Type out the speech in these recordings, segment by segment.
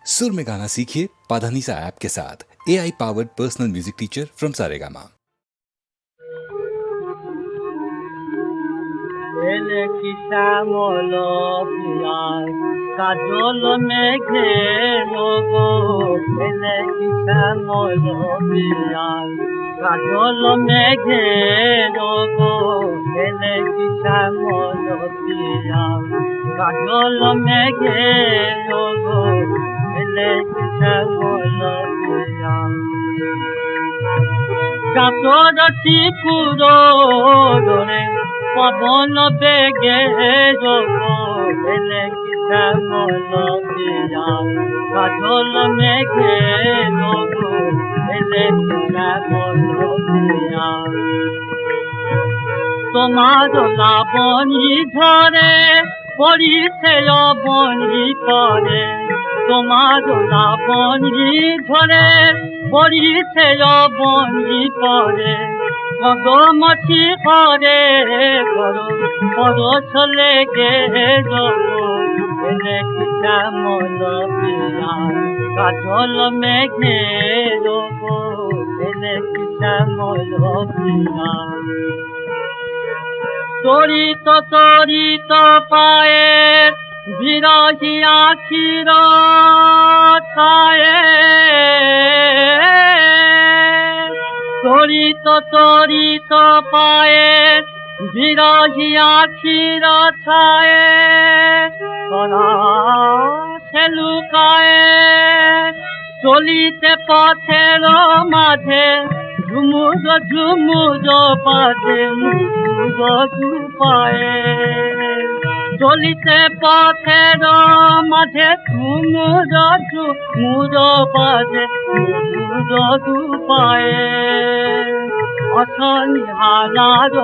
सुर में गाना सीखिए पाधानीसा ऐप के साथ। AI powered personal music teacher from Saregama. কাজল মেঘে লোগো এলে কি শ্যামল পিয়াল কাজল মেঘে লোগো এলে কি শ্যামল পিয়াল কাজল মেঘে লোগো এলে কি শ্যামল পিয়াল চাঁদর চিকুরো ধরে পবন বেগে যোগো এলে কি শ্যামল পিয়াল কাজল মেঘে লোগো এলে কি শ্যামল পিয়াল তোমার লাবণী ধরে পড়িছে অবনী করে তোমার লাবণী ধরে পড়িছে অবনী করে মধুমতি করে করো করো চলে গে যোগো এলে কি শ্যামল পিয়াল কাজল মেঘে যোগো এলে কি শ্যামল পিয়াল তরিত তরিত পায়ে বিরহি আখির ছায়ে তরিত তরিত পায়ে বিরহি আখির ছায়ে করা সে লুকায়ে চলিতে পথের মাঝে ঝুমুর ঝুমুর পাশে মুজু পায়ে চলিতে পথের মাঝে ঝুমুর ঝুমুর পাশে মুজু পায়ে অশনি হালার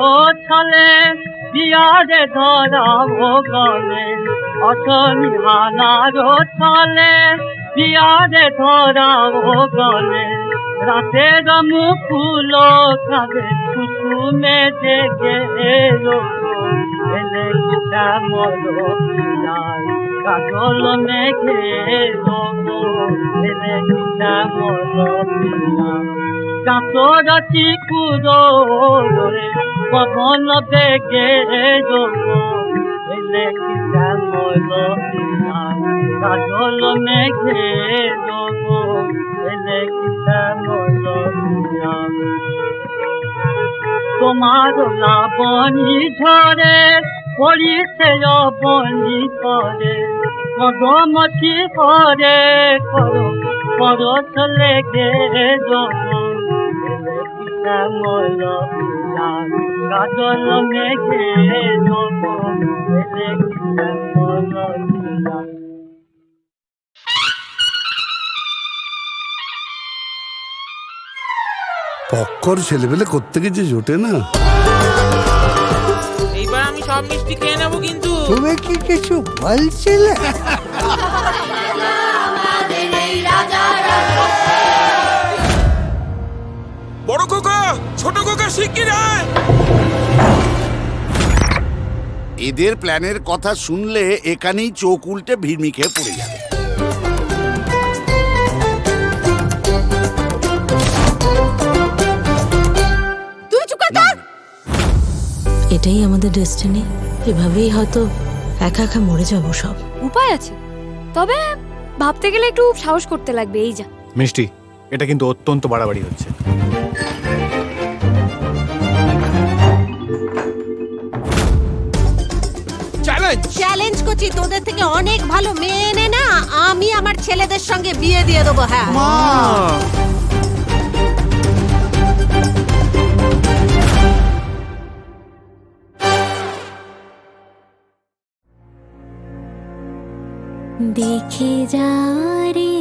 ছলে বিয়ারে ধরাবো গলে অশনি হালার ছলে বিয়ারে ধরাবো গলে রাতের মুকুল কাঁদে কুসুমে জেগে এলো এলে কি শ্যামল পিয়াল কাজল মেঘে লোগো এলে কি শ্যামল পিয়াল চাঁদর চিকুরো ধরে পবন বেগে যোগো এলে কি শ্যামল পিয়াল কাজল মেঘে লোগো এলে কি শ্যামল পিয়াল তোমার লাবণী ঝরে পড়িছে অবনী করে মধুমতি করে করো করো চলে গে যোগো এলে কি শ্যামল পিয়াল কাজল মেঘে যোগো এলে কি শ্যামল পিয়াল। পক্কর ছেলেবেলে করতে গেছে জোটে না। এইবার আমি সব মিষ্টি খেয়ে নেবো কিন্তু। তুমি কি কিছু বলছিলে? বড় কোকা ছোট কোকা শিগগির আয়। এদের প্ল্যানের কথা শুনলে এখানেই চোখ উল্টে ভিড়মি খেয়ে পড়ে যাবে। এটাই আমাদের ডেস্টিনি। এভাবেই হয়তো একা একা মরে যাব সব। উপায় আছে, তবে ভাবতে গেলে একটু সাহস করতে লাগবে। এই যা মিষ্টি, এটা কিন্তু অত্যন্ত বাড়াবাড়ি হচ্ছে। চ্যালেঞ্জ করছি, তোদের থেকে অনেক ভালো মেয়ে এনে না আমি আমার ছেলেদের সঙ্গে বিয়ে দিয়ে দেবো। হ্যাঁ দেখে যা রে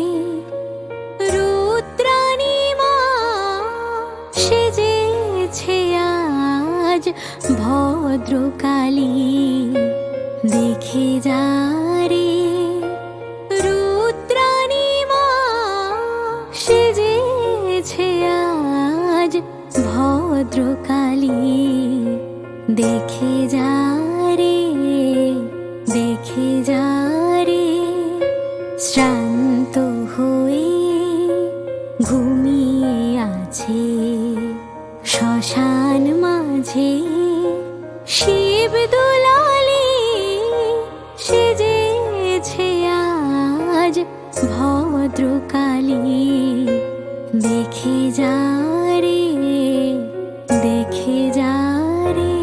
রুদ্রাণী মা সেজেছে আজ ভদ্রকালী। দেখে যা রে রুদ্রাণী মা সেজেছে আজ ভদ্রকালী। দেখে যা রে দেখে যা রে শ্রান্ত শান্ত হয়ে ঘুমিয়ে আছে শ্মশান মাঝে শিব দুলালি সেজেছে আজ ভদ্রকালী দেখে যা রে দেখে যা রে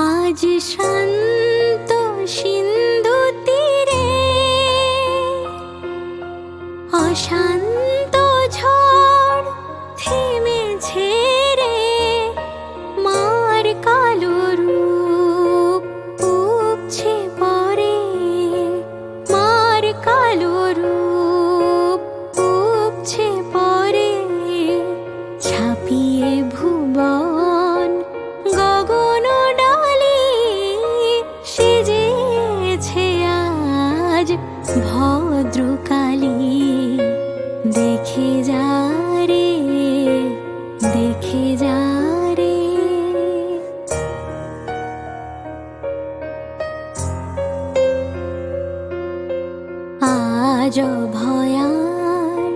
আজ শান্ত সিন্ধু তীরে অশান্ত ঝড় থেমেছে রে মার কালো রূপ উপছে পরে মার কালো রূপ উপছে পরে ছাপিয়ে ভুবন গগন ডালি সেজেছে আজ ভদ্রকালী দেখে যা রে দেখে যা রে আজ ভয়ার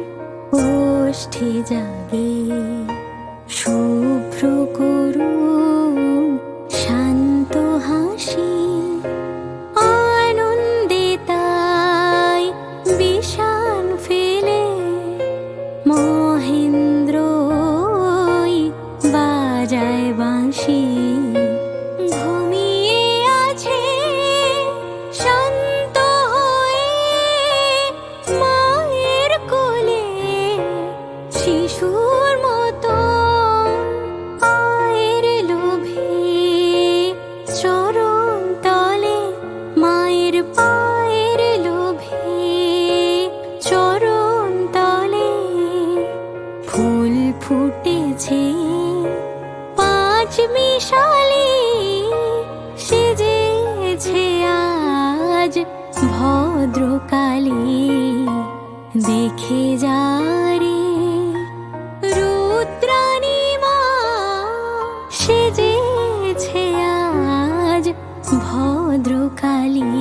ওষ্ঠে জাগে শুভ্র করুণ শান্ত হাসি আনন্দে তাই বিষাণ ফেলে মহেন্দ্র বাজায় বাঁশি ঘুমিয়ে আছে শান্ত হয়ে মায়ের কোলে শিশুর মতো আয়ের লোভে চরণ তলে মায়ের পায়ের লোভে চরণ তলে ফুল ফুটেছে পাঁচ মিশালি সেজেছে আজ ভদ্রকালী দেখে যা রে রুদ্রাণী মা সেজেছে আজ ভদ্রকালী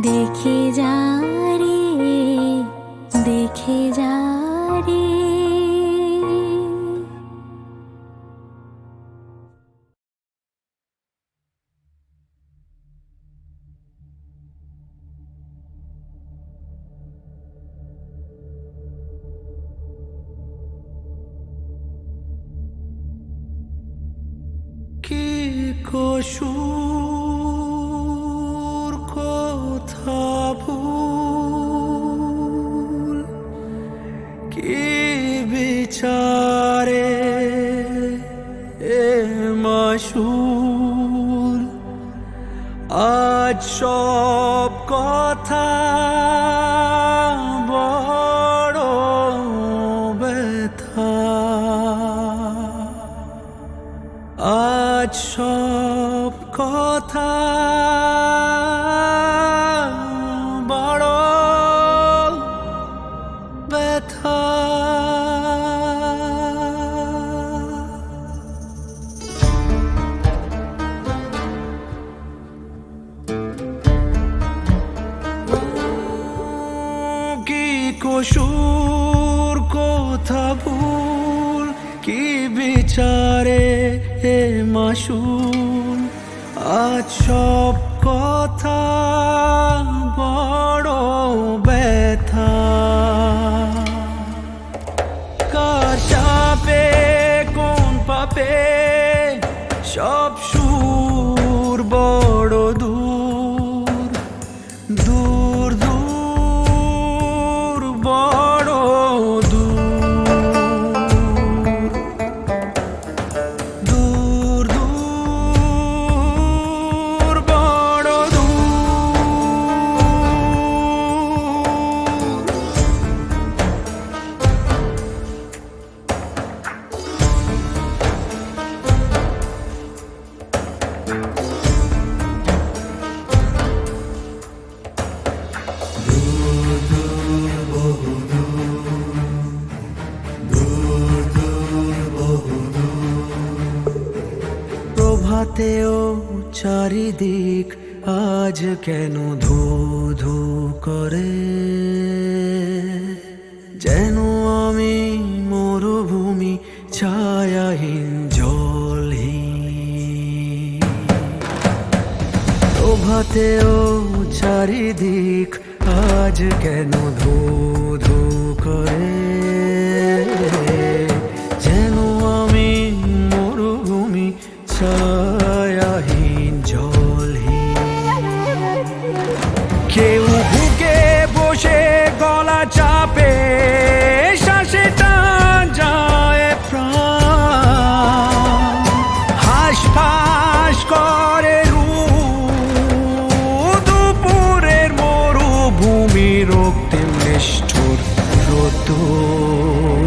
দেখে যা রে দেখে যা রে কি কসুর কথা ভুল কি বিচারে এ মাসুল আজ সব কথা বড় ব্যথা আজ সব কথা বড় ব্যথা কি কসুর কথা ভুল কি বিচারে হে মাসুল আজ সব কথা বড় ব্যথা কার চাপে কোন পাপে সব সুর বড় দূর দূর দূর বড় দূর দূর দূর বড় দূর প্রভাতেও চারিদিক আজ কেন ধো ধো করে, যেন আমি মরুভূমি ছায়াহীন জলহীন। প্রভাতেও চারিদিক আজ কেন ধো ধো করে, যেন আমি মরুভূমি ছায়াহীন জলহীন। কেউ বুকে বসে গলা চাপে, শ্বাসে টান যায় প্রাণ, হাঁসফাঁস করে দুপুরের মরুভূমি রক্তিম নিষ্ঠুর রোদ্দুর।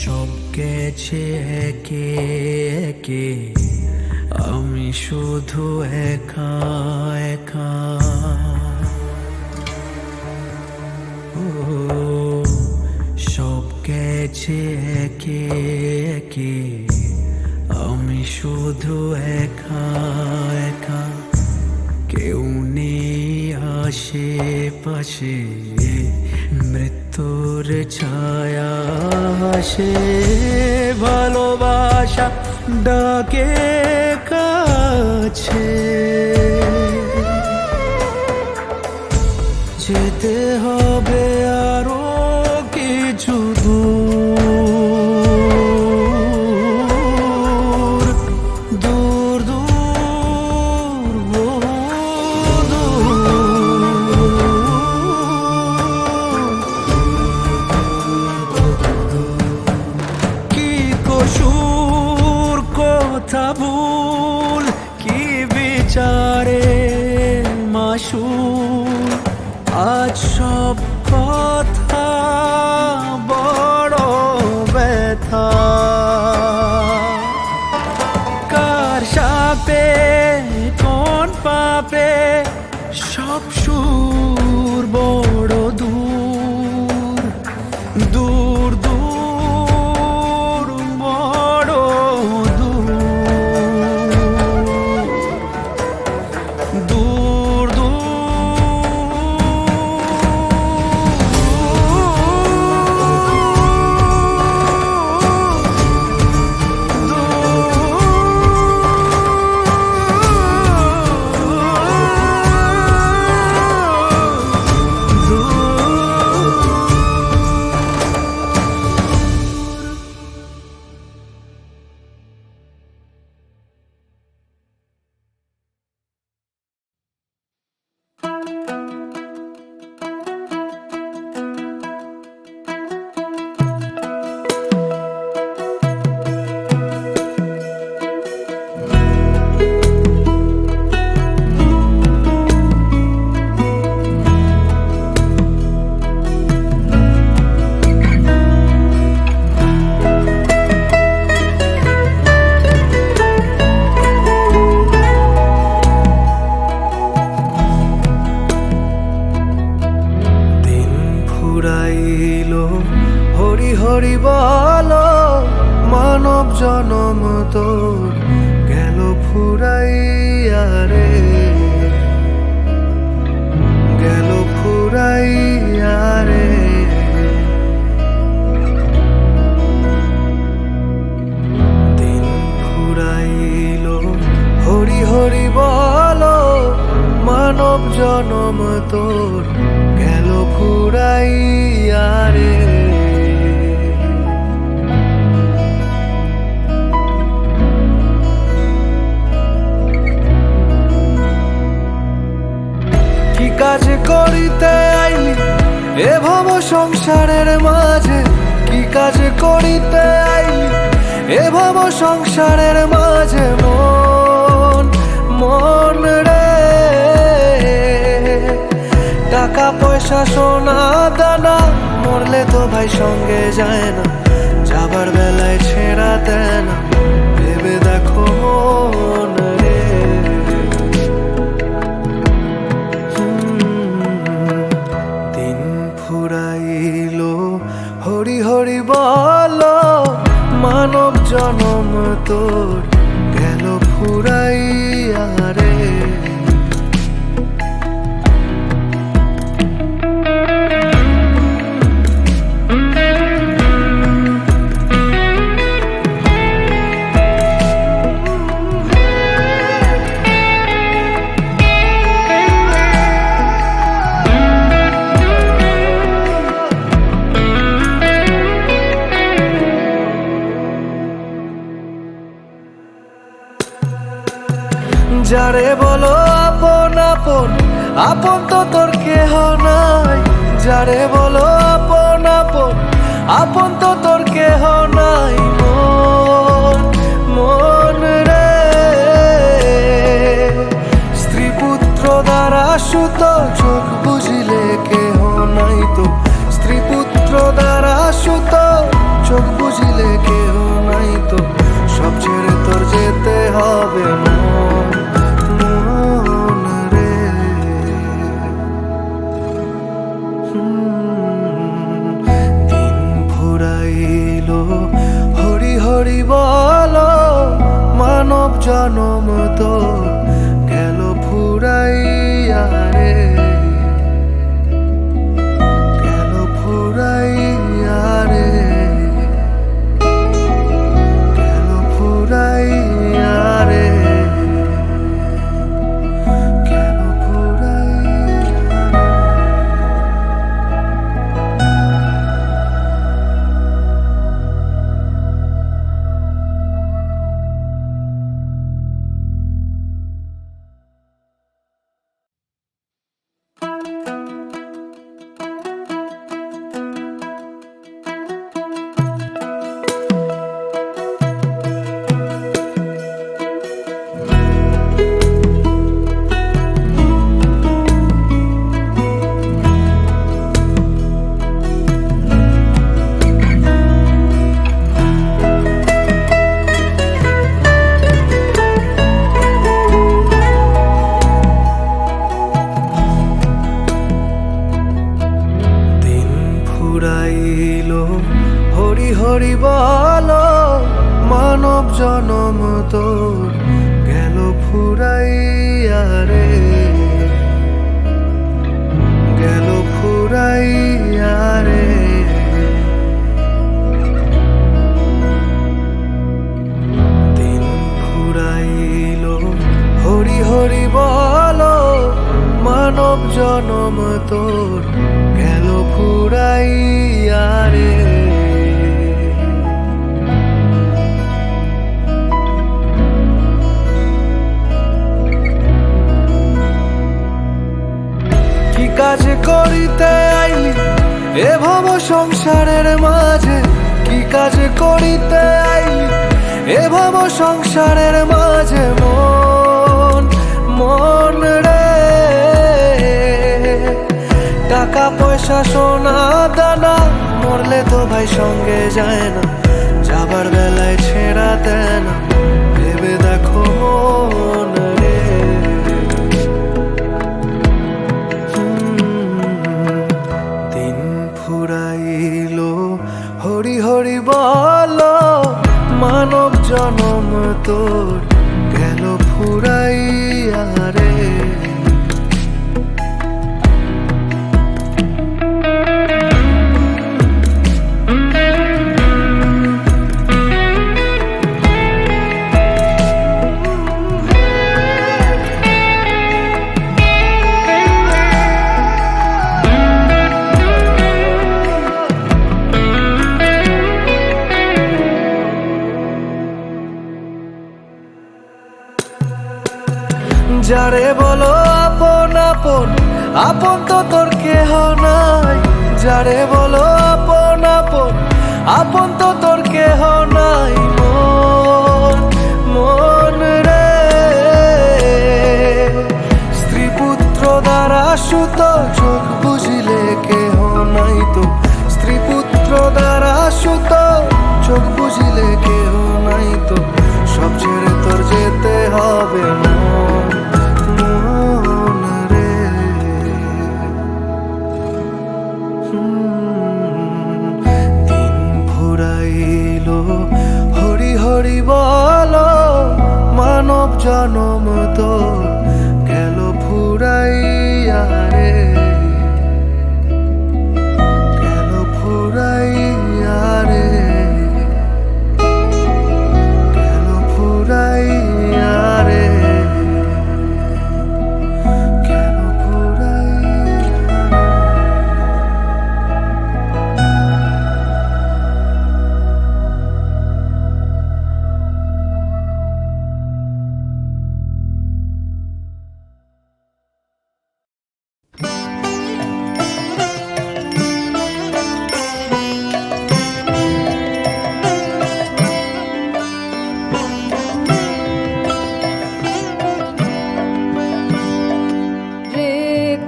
সব গেছে একে একে, আমি শুধু একা একা। ও সব গেছে একে একে, আমি শুধু একা একা। কেউ নেই আশেপাশে, মৃত্যুর ছায়া আসে, ভালোবাসা ডাকে কাছে। যেতে হবে আরো কিছু দূর দূর দূর কি কসুর কথা ভুল, কি বিচারে মাসুল, আজ সব কথা বড় ব্যথা। কার সাপে কোন পাপে, সব সুর বড় দূর দূর দূর বড় দূর দূর দূর। হরি হরি বলো, মানব জনম তোর গেল ফুরাইয়া রে, গেল ফুরাইয়া রে। দিন ফুরাইল হরি হরি বলো, মানব জনম তোর গেল ফুরাইয়া রে। কি কাজ করিতে আইলি এ ভব সংসারের মাঝে, কি কাজ করিতে আইলি এ ভব সংসারের মাঝে, মন মন রে টাকা পয়সা সোনা দানা মরলে তো ভাই সঙ্গে যায় না, যাবার বেলায় ছেঁড়া দেয় না, ভেবে দেখো মন রে। দিন ফুরাইলো হরি হরি বলো, মানব জনম তোর গেল ফুরাইয়া রে। যারে বলো আপন আপন, আপন তো তোর কেহ নাই। যারে বলো আপন আপন, আপন তো তোর কেহ নাই। মন মন রে, স্ত্রী পুত্র দ্বারা সুত, চোখ বুঝিলে কেহ নাই তো। স্ত্রী পুত্র দ্বারা সুত, চোখ বুঝিলে কেহ নাই তো। সব ছেড়ে তোর যেতে হবে মন মন রে। দিন ফুরাইলো হরি হরি বলো, মানব জনম তো গেল ফুরাইয়া রে, গেল ফুরাইয়া রে, গেল ফুরাইয়া রে, গেল ফুরাইয়া রে। দিন ফুরাইলো হরি হরি বলো, মানব জনম তোর গেল ফুরাইয়া রে, গেল ফুরাইয়া রে। দিন ফুরাইলো হরি হরি বলো, মানব জনম তোর গেল ফুরাইয়া রে। কি কাজ করিতে আইলি এ ভব সংসারের মাঝে, কি কাজ করিতে আইলি এ ভব সংসারের মাঝে। মন মন রে, টাকা পয়সা সোনা দানা মরলে তো ভাই সঙ্গে যায় না, যাবার বেলায় ছেঁড়া দেয় না, ভেবে দেখো মন রে। দিন ফুরাইলো হরি হরি বলো, মানব জনম তোর গেল ফুরাইয়া রে। যারে বলো আপন আপন, আপন তো তোর কেহ নাই। যারে বলো আপন আপন, আপন তো তোর কেহ নাই। মন মন রে, স্ত্রী পুত্র দ্বারা সুত, চোখ তো স্ত্রী পুত্র দ্বারা সুত চোখ বুঝিলে কেহ নাই তো সব ছেড়ে তোর যেতে হবে মন মন রে দিন ফুরাইল হরি হরি বলো মানব জনম তো গেল ফুরাইয়া রে গেল ফুরাইয়া রে গেল ফুরাইয়া রে গেল ফুরাইয়া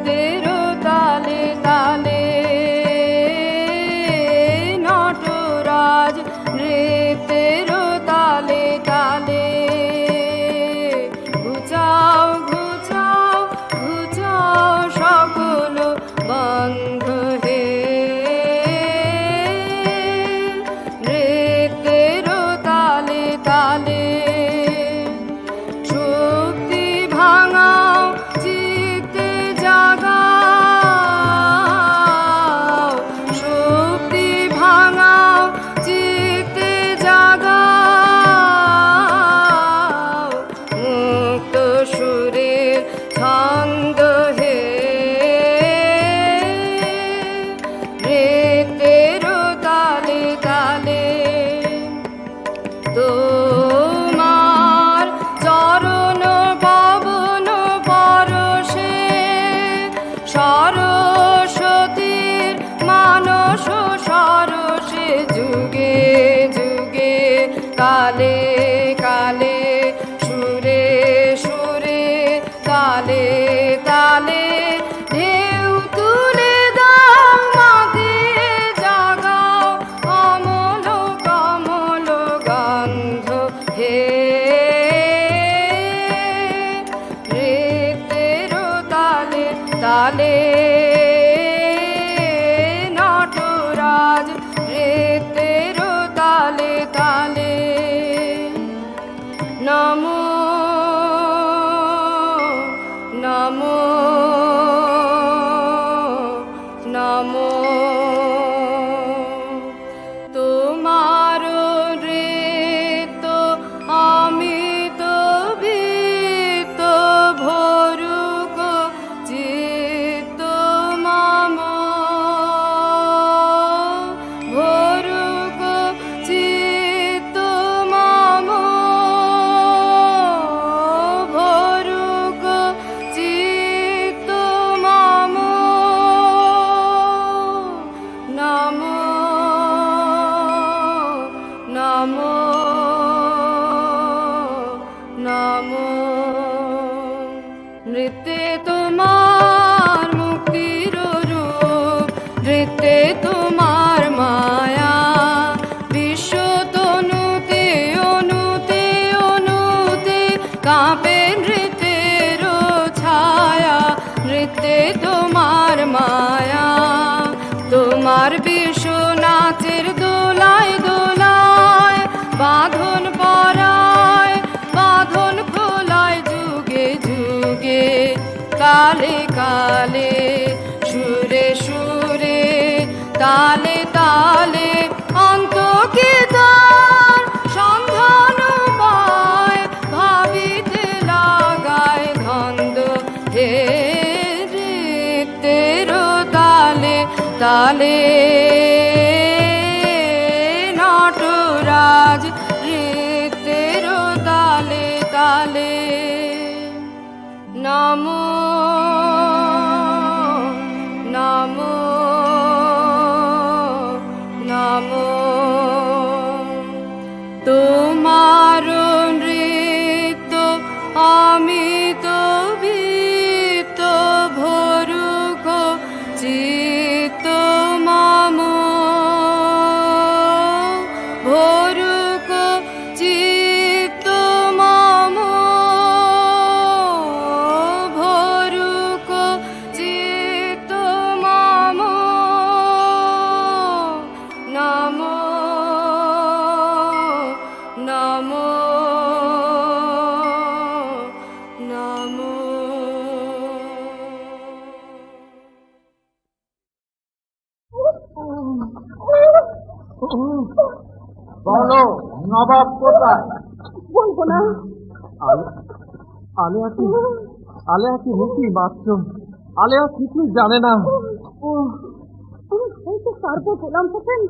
তেরো তালে তালে নটরাজ রে তেরো তালে তালে ঘুচাও ঘুচাও ঘুচাও সকল বন্ধ হে রে তেরো তালে তালে শক্তি ভাঙাও চিত্তে জাগাও শক্তি ভাঙাও চিত্তে জাগাও মুক্ত সুরের ছন্দ হে রে তেরো তালে তালে তোমার চরণ পাবন পরশে সরস্বতীর মানস সরসে যুগে যুগে কালে কালে সুরে সুরে তালে তালে ঢেউ তুলে দাও মাঝে জাগাও অমল কমল গন্ধ হে রে তেরো তালে তালে নটরাজ রে তেরো তালে তালে নমো নমো নমো তোমার রে তো আমি তো ভীত ভরুক চিত্ত মাম ভরুক চিত্ত মাম ভরুক চিত্ত মাম নমো নমো নমো নৃত্যে তোমার মুক্তির রূপ নৃত্যে তোমার মায়া বিশ্ব তনুতে অনুতে অনুতে কাঁপে নৃত্যের ছায়া নৃত্যে তোমার মায়া তোমার বিশ্ব নাচের দোলায় দোলায় বাঁধন পরায় বাঁধন খোলায় যুগে যুগে কালে কালে সুরে সুরে তালে তালে অন্তকে তার সন্ধান পায় ভাবিতে লাগায় ধন্দ হে রে তেরো তালে তালে নটরাজ রে তেরো তালে তালে নমো নমো নমো তোমার নৃত্য আমি তো ভীত ভরুক চিত্ত মা বলো নবাব কোথায়? বলবো না। আলেয়া কি মুখি মাত্র, আলেয়া কিছুই জানে না। আমি বলতে পারবো গোলাম হোসেন।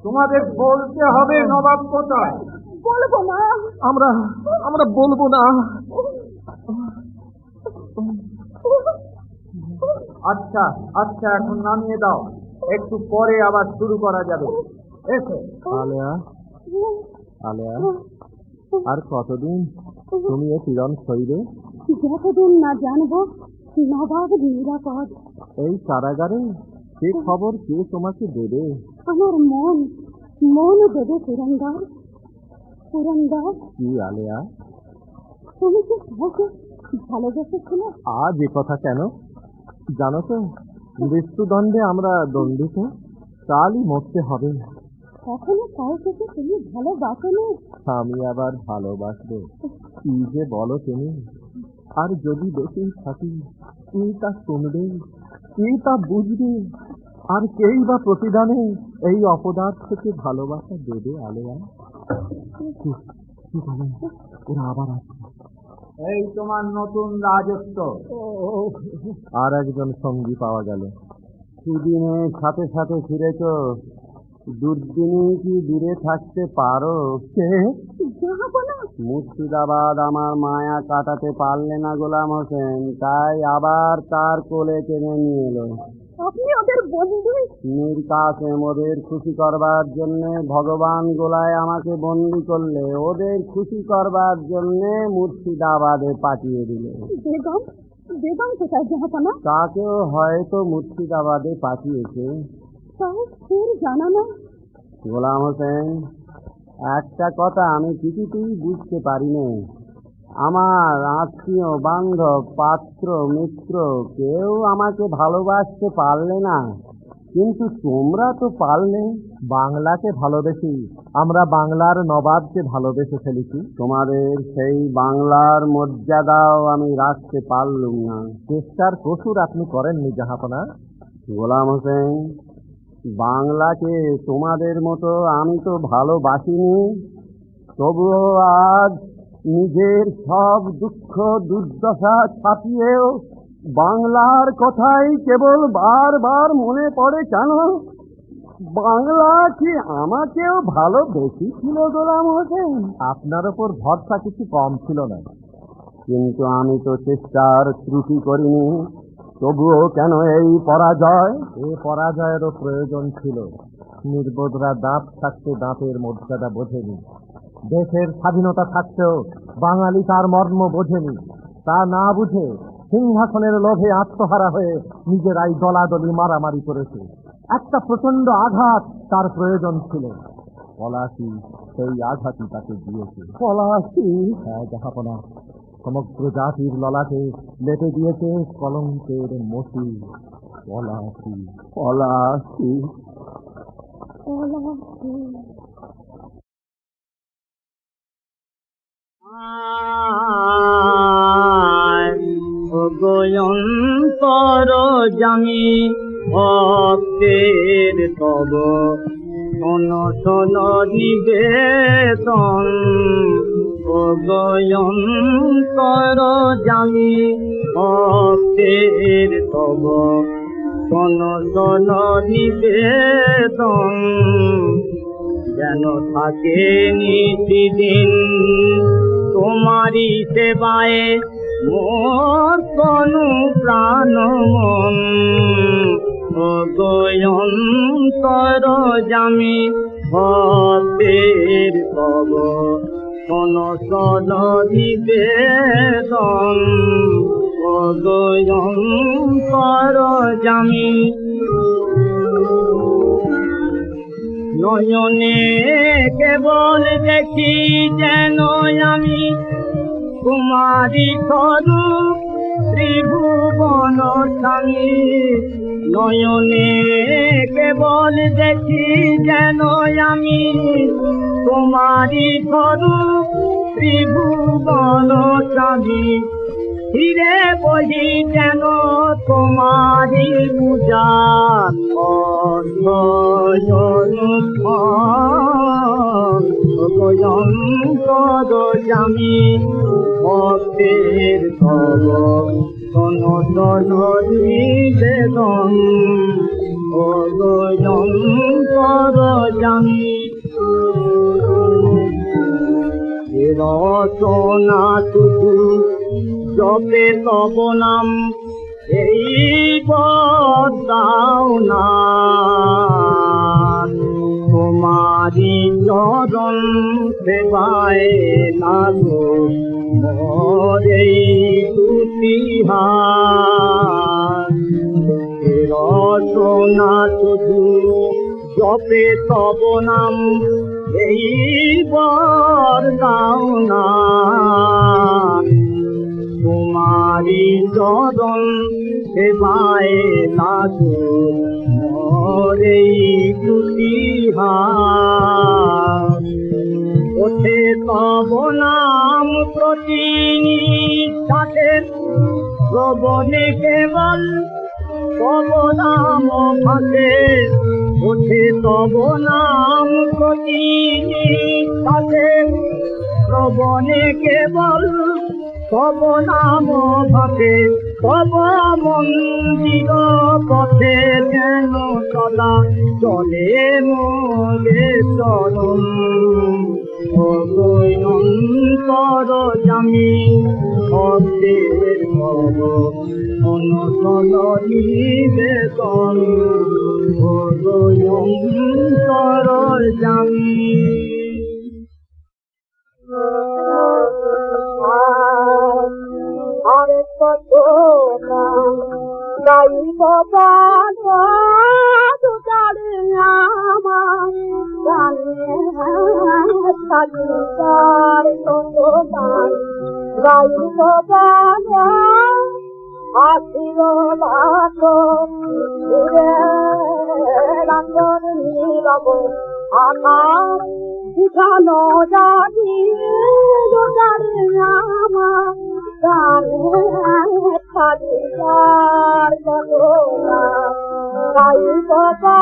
তোমাদের বলতে হবে নবাব কোথায়। বলবো না। আমরা বলবো না। আচ্ছা আচ্ছা, এখন নামিয়ে দাও, একটু পরে আবার শুরু করা যাবে। এসো। আলেয়া, আলেয়া, আর কতদিন তুমি এ পীড়ন সইবে? যতদিন না জানবো নবাব নিরাপদ। এই কারাগারে সে খবর কে তোমাকে দেবে? আমার মন দেবে পুরন্দর। কি আলেয়া, তুমি কি কাউকে ভালোবেসেছিলে? আজ এ কথা কেন? জানো তো, মৃত্যুদণ্ডে আমরা দণ্ডিত, কালই মরতে হবে। এখনো কাউকে কি তুমি ভালোবাসোনি? আমি আবার ভালোবাসবো? কি যে বলো তুমি! আর যদি বেঁচেই থাকি, কে তা শুনবে, কে তা বুঝবে, আর কেই বা প্রতিদানে এই অপদার্থ থেকে ভালোবাসা দেবে? আলেয়া, ওরা আবার আসছে। এই তোমার নতুন রাজত্ব। আর একজন সঙ্গী পাওয়া গেল। সুদিনের সাথে সাথে ফিরেছ, দুর্দিনে কি দূরে থাকতে পারো? মুর্শিদাবাদ আমার মায়া কাটাতে পারলে না গোলাম হোসেন, তাই আবার তার কোলে টেনে নিয়ে এলো। আপনি ওদের বন্ধু? মীর কাসেম ওদের খুশি করবার জন্য ভগবান গোলায় আমাকে বন্দি করলে, ওদের খুশি করবার জন্য মুর্শিদাবাদে পাঠিয়ে দিলে। বেগম কোথায় জাহাপানা? তাকেও হয়তো মুর্শিদাবাদে পাঠিয়েছে। তাও ফের জানা না। গোলাম হোসেন, একটা কথা আমি কিছুতেই বুঝতে পারি না। আমার আত্মীয় বান্ধব পাত্র মিত্র কেউ আমাকে ভালোবাসতে পারলে না, কিন্তু তোমরা তো পারলে। বাংলাকে ভালোবেসি, আমরা বাংলার নবাবকে ভালোবেসে ফেলেছি। তোমাদের সেই বাংলার মর্যাদাও আমি রাখতে পারলুম না। চেষ্টার কসুর আপনি করেননি জাহাপনা। গোলাম হোসেন, বাংলাকে তোমাদের মতো আমি তো ভালোবাসিনি, তবুও আজ নিজের সব দুঃখ দুর্দশা ছাপিয়েও বাংলার কথাই কেবল বারবার মনে পড়ে। কেন? বাংলা কি আমাকেও ভালোবেসেছিল গোলাম হোসেন? আপনার ওপর ভরসা কিছু কম ছিল না। কিন্তু আমি তো চেষ্টার ত্রুটি করিনি, তবুও কেন এই পরাজয়? এ পরাজয়েরও প্রয়োজন ছিল। নির্বোধরা দাঁত থাকতে দাঁতের মর্যাদা বোঝেনি। দেশের স্বাধীনতা থাকতেও বাঙালি তার মর্ম বোঝেনি। তা না বুঝে সিংহাসনের লোভে আত্মহারা হয়ে নিজেরাই দলাদলি মারামারি করেছে। একটা প্রচন্ড আঘাত তার প্রয়োজন ছিল। পলাশী সেই আঘাতই তাকে দিয়েছে। পলাশী? হ্যাঁ জাহাপনা, সমগ্র জাতির ললাটে লেপে দিয়েছে কলঙ্কের মতি। পলাশী, পলাশী। অগয়ন্তর জামি ভক্তের তব শোন শোন নিবেদন। অগয়ন্তর জামি ভক্তের তব শোন শোন নিবেদন। যেন থাকে নিতিদিন তোমারি সেবায় মোর তনু প্রাণ মন। অগয়ন্তর জামি ভক্তের তব শোন শোন নিবেদন। অগয়ন্তর জামি নয়নে কেবল দেখি যেন আমি কুমারী স্বরূপ ত্রিভুবন স্বামী। নয়নে কেবল দেখি যেন আমি কুমারী স্বরূপ ত্রিভুবন স্বামী। ফিরে বহি যেন তোমারি পূজা জামি ভক্তের তব সনতন নিবেদন অগয়ঙ্কর জামি রচনা শুধু জপে তব নাম এই বদাও না তোমারি চরণ সেবায় লাগো মরে তুতিহার রচনা শুধু জপে তব নাম এই বদাও না তোমারি চরণ সেবায় লাগো মরে তুতিহার ওঠে তব নাম প্রতিনিষ্ঠাতে শ্রবণে কেবল তব নাম ভাসে ওঠে তব নাম প্রতিনিষ্ঠাতে শ্রবণে কেবল তব নাম ভাসে তব মন্দির পথে যেন সদা চলে মোরে চরণ অগয়ঙ্কর জামি ভক্তের তব অনশন নিবেদন অগয়ঙ্কর জামি আরে কত গাই বাবা দুটারে আমার জানে সাজিদার কত গাই বাবা আসিল লাখো রাঙ্গর নীরব আকার শিখানো জাতি দুটারে আমার সাজিদার কত গাই বাবা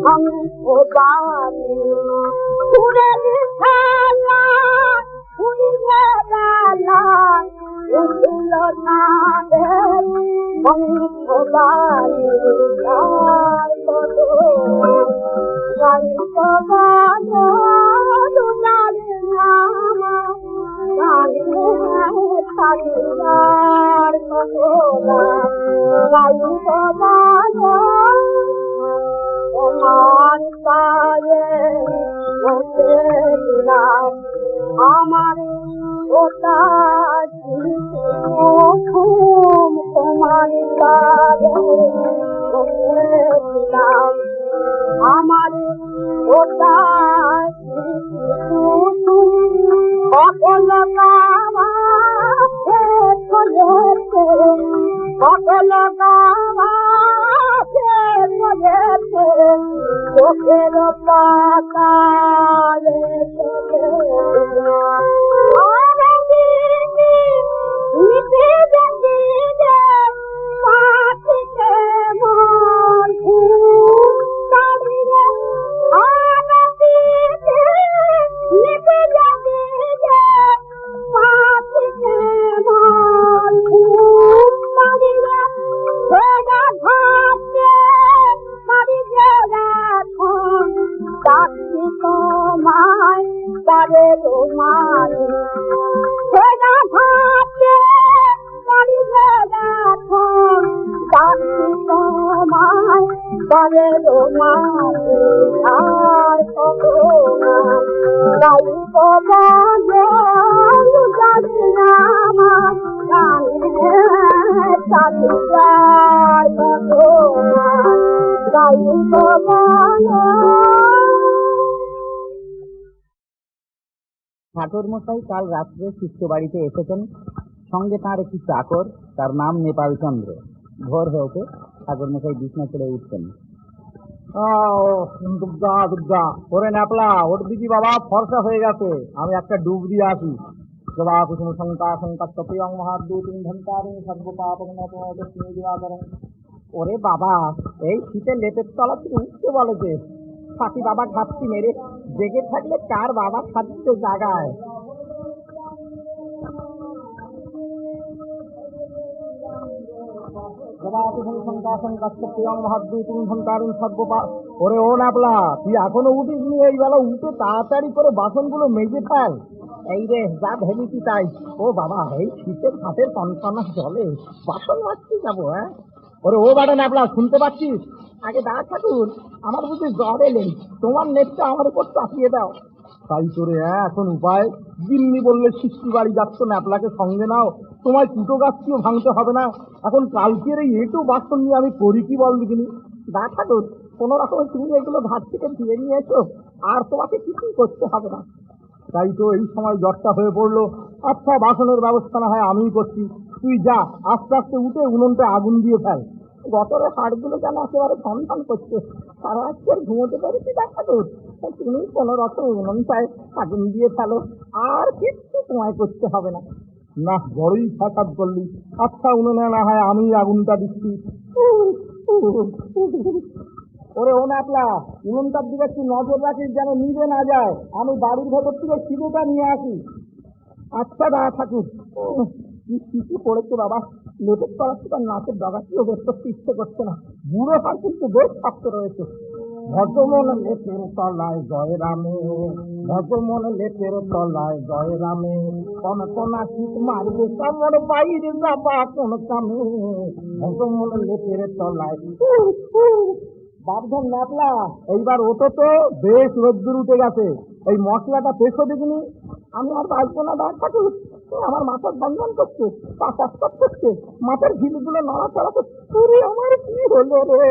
আমার ওটা তোমার আমার ওটা সকল সকল চোখের পাতালে ঠাকুর মশাই কাল রাত্রে শিষ্য বাড়িতে এসেছেন, সঙ্গে তার একটি চাকর, তার নাম নেপাল চন্দ্র। ভোর হয়েছে, ঠাকুর মশাই বিছনা ছেড়ে উঠছেন। দুর্গা দুর্গা, ওরে ন্যাপলা, ওর দিকে বাবা ফর্সা হয়ে গেছে, আমি একটা ডুব দিয়ে আসি। সবা কুসুম শঙ্কা শঙ্কা তপিয়ং মহাদূতিং ধন্তারিং সর্বপাপং নতমস্মি দিবাকরং। ওরে বাবা, এই শীতে লেপের তলা থেকে উঠতে বলেছে। ফাঁকি বাবা ঘাপটি মেরে জেগে থাকলে কার বাবা খাচ্ছে জাগায়। ওরে ও নাপলা, তুই এখনো উঠিসনি? এই বেলা উঠে তাড়াতাড়ি করে বাসনগুলো মেজে ফেল। এই রে, যা ভেবেছি তাই। ও বাবা, এই শীতের হাতের কনকনা জলে বাসন মাজতে যাবো? হ্যাঁ, ওরে ও বাড়া নাপলা, শুনতে পাচ্ছিস? আগে দাঁড়া ঠাকুর, আমার বুঝি জ্বর এলেন, তোমার নেটটা আমার উপর চাপিয়ে দাও। তাই তোরে, হ্যাঁ, এখন উপায়? গিন্নি বললে শিষ্টি বাড়ি যাচ্ছ, ন্যাপলাকে সঙ্গে নাও, তোমায় কুটো গাছটিও ভাঙতে হবে না। এখন কালকের এই একটু বাসন নিয়ে আমি করি কি বল দেখিনি? দা ঠাকুর, কোনো রকমে তুমি এগুলো ঘাট থেকে ধুয়ে নিয়ে এসো, আর তোমাকে কিছুই করতে হবে না। তাই তো এই সময় জ্বরটা হয়ে পড়লো। আচ্ছা, বাসনের ব্যবস্থা না হয় আমিই করছি, তুই যা, আস্তে আস্তে উঠে উনুনটা আগুন দিয়ে ফেল। গতরে হাড়গুলো যেন একেবারে সন্ধান করছে, সারা আজকে আর ঘুমোতে পেরেছি। দেখা তো তুমি কোনো রকম উনুনটায় আগুন দিয়ে ফেলো, আর কিচ্ছু সময় করতে হবে না। না, বড়ই ফাঁকাত করলি। আচ্ছা, উনুনে না হয় আমি আগুনটা দিচ্ছি। ওরে ও ন্যাপলা, উনুনটার দিকে একটু নজর রাখিস যেন নিভে না যায়। আমি বাড়ির ভেতর থেকে সিঁড়িটা নিয়ে আসি। আচ্ছা দাদা ঠাকুর। কি পড়েছে বাবা, লেপের তলা থেকে নাচের ডগাটিও বেশ করতে ইচ্ছে করছে না। বুড়ো হার কিন্তু বেশ শক্ত রয়েছে। ভগমন লেপের তলায় জয় রামে, ভগমন লেপের তলায় জয় রামে, কোন কোনা শীত মারবে কামড় বাইরে যাবা কোন কামে, ভগমন লেপের তলায়। বাপধন ন্যাপলা, এইবার ওটো তো বেশ রোদ্দুর উঠে গেছে, এই মশলাটা পেশো দেখিনি। আমি আর বাঁচবো না দা ঠাকুর, আমার মাথার বন্ধন করছে, পা কষ্ট করছে, মাথার ঝিলগুলো নড়াচড়া করছে। আমার কি হলো রে?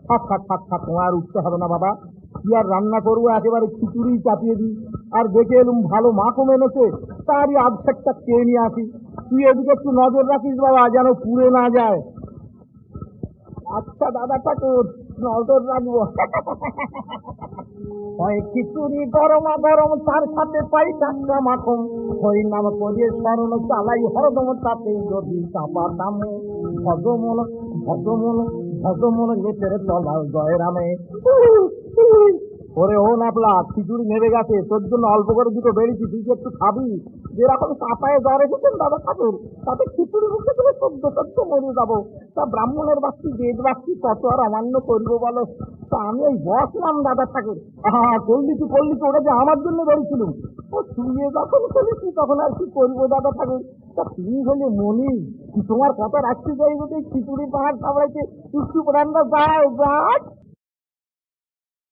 থাক থাক থাক থাক, তোমার উঠতে হবে না বাবা। কি আর রান্না করবো, একেবারে খিচুড়ি চাপিয়ে দিই। আর দেখে এলুম ভালো মাখো মেনেছে, তারই আধশেকটা খেয়ে নিয়ে আসি। তুই এদিকে একটু নজর রাখিস বাবা, যেন পুড়ে না যায়। আচ্ছা দাদা ঠাকুর, নজর রাখবো। হয় খিচুড়ি গরমা গরম, তার সাথে পাই টাটকা মাখন, ওই নাম করিয়ে স্মরণ চালাই হরদম, তাতে যদি চাপা দামে, ভগমন ভগমন ভগমন লেপের তলায় জয় রামে। ওরে ও ন্যাপলা, খিচুড়ি নেমে গেছে, তোর জন্য অল্প করে দুটো বেরিয়েছি, তুই একটু খাবি। যেরকম চাপায় জ্বর এসেছেন দাদা ঠাকুর, তাতে খিচুড়ি মুখে তুমি সদ্য মরে যাবো। তা ব্রাহ্মণের বাক্তি বেদ বাক্তি কত আর অমান্য করবো বলো? তা আমি ওই বসলাম দাদা ঠাকুর। হ্যাঁ, করলি তুই, ওটা যে আমার জন্য বেরিয়েছিলুম। ও শুয়ে যখন চলেছি তখন আর কি করবো দাদা ঠাকুর? তা তুমি হলে মনি, তোমার কথা রাখতে চাইবো, খিচুড়ি পাহাড় সামলাইতে, একটু রান্না যায়